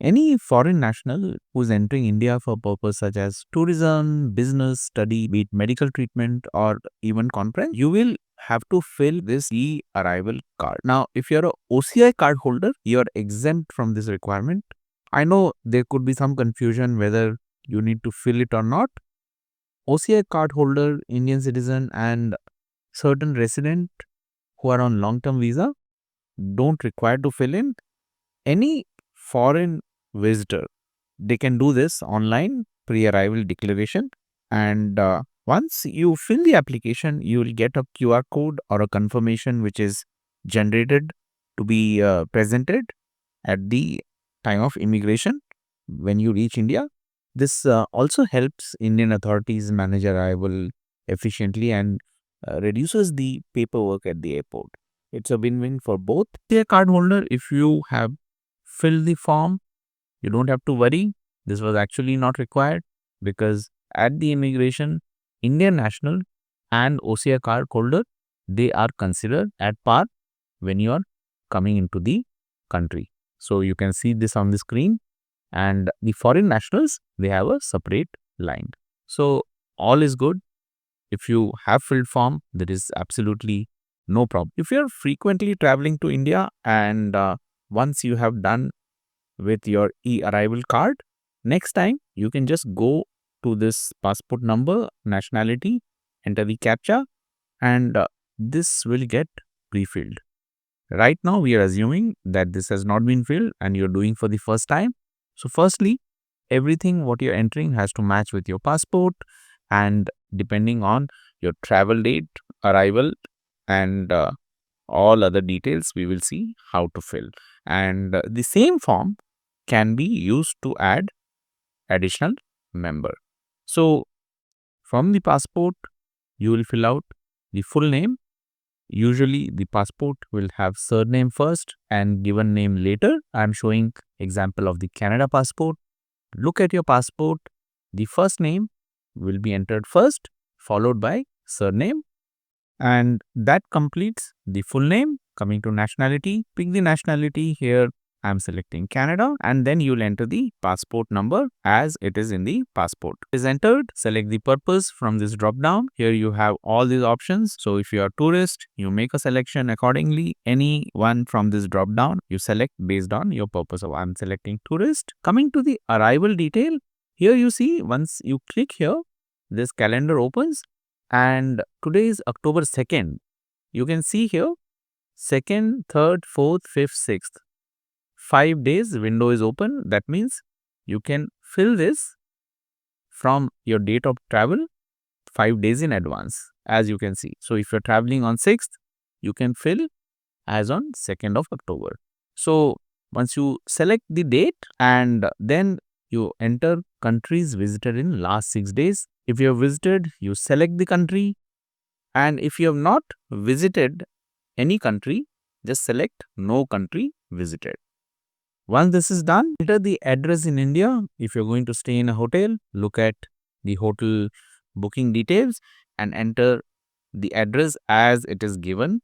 Any foreign national who's entering India for purpose such as tourism, business, study, be it medical treatment or even conference, you will have to fill this e-arrival card. Now, if you're a OCI card holder, you're exempt from this requirement. I know there could be some confusion whether you need to fill it or not. OCI card holder, Indian citizen and certain resident who are on long-term visa don't require to fill in. Any foreign visitor, they can do this online pre-arrival declaration, and once you fill the application, you will get a QR code or a confirmation which is generated to be presented at the time of immigration when you reach India. This also helps Indian authorities manage arrival efficiently and reduces the paperwork at the airport. It's a win-win for both. The card holder, if you have filled the form, you don't have to worry. This was actually not required because at the immigration, Indian national and OCI card holder, they are considered at par when you are coming into the country. So you can see this on the screen, and the foreign nationals, they have a separate line. So all is good. If you have filled form, there is absolutely no problem. If you are frequently traveling to India and once you have done with your e-arrival card, next time you can just go to this passport number, nationality, enter the captcha, and this will get pre-filled. Right now, we are assuming that this has not been filled and you're doing for the first time. So firstly, everything what you're entering has to match with your passport, and depending on your travel date, arrival, and all other details, we will see how to fill. And the same form can be used to add additional member. So from the passport, you will fill out the full name. Usually the passport will have surname first and given name later. I am showing example of the Canada passport. Look at your passport. The first name will be entered first, followed by surname, and that completes the full name. Coming to nationality, pick the nationality. Here I am selecting Canada, and then you'll enter the passport number as it is in the passport. It is entered. Select the purpose from this drop down. Here you have all these options. So if you are tourist, you make a selection accordingly. Any one from this drop down you select based on your purpose. So I'm selecting tourist. Coming to the arrival detail, here you see once you click here, this calendar opens, and today is October 2nd. You can see here 2nd, 3rd, 4th, 5th, 6th. 5 days window is open. That means you can fill this from your date of travel 5 days in advance, as you can see. So if you're traveling on 6th, you can fill as on 2nd of October. So once you select the date and then you enter countries visited in last 6 days. If you have visited, you select the country, and if you have not visited any country, just select no country visited. Once this is done, enter the address in India. If you're going to stay in a hotel, look at the hotel booking details and enter the address as it is given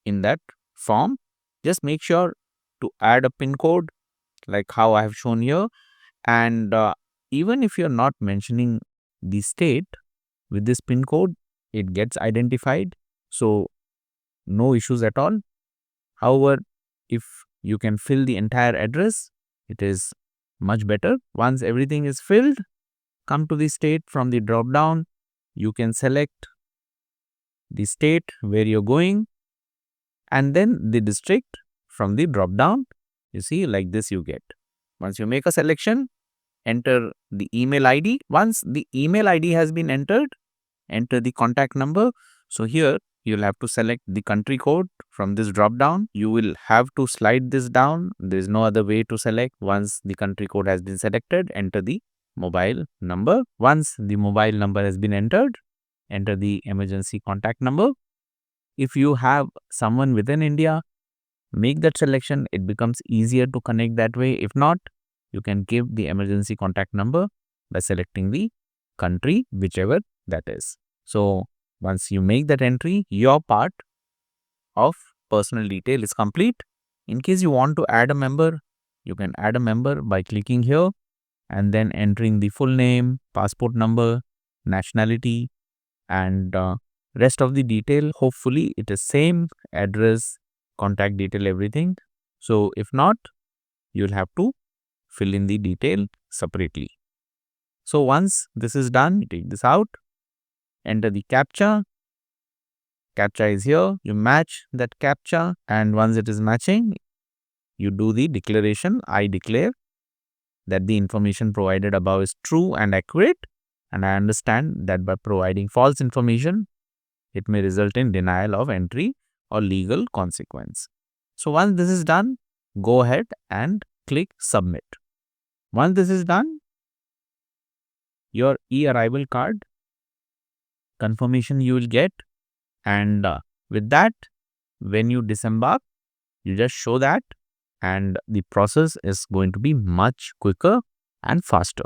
in that form. Just make sure to add a PIN code like how I have shown here, and even if you're not mentioning the state with this PIN code, it gets identified, so no issues at all. However, if you can fill the entire address, it is much better. Once everything is filled, come to the state from the drop down. You can select the state where you're going and then the district from the drop down. You see, like this you get. Once you make a selection, enter the email ID. Once the email ID has been entered, enter the contact number. So here you'll have to select the country code from this drop down. You will have to slide this down. There is no other way to select. Once the country code has been selected, enter the mobile number. Once the mobile number has been entered, enter the emergency contact number. If you have someone within India, make that selection. It becomes easier to connect that way. If not, you can give the emergency contact number by selecting the country, whichever that is. So once you make that entry, your part of personal detail is complete. In case you want to add a member, You can add a member by clicking here and then entering the full name, passport number, nationality, and rest of the detail. Hopefully it is same address, contact detail, everything. So if not, you'll have to fill in the detail separately. So once this is done, you take this out, enter the CAPTCHA. CAPTCHA is here. You match that CAPTCHA, and once it is matching, you do the declaration. I declare that the information provided above is true and accurate, and I understand that by providing false information, it may result in denial of entry or legal consequence. So once this is done, go ahead and click submit. Once this is done, your e-arrival card confirmation you will get, and with that, when you disembark, you just show that, and the process is going to be much quicker and faster.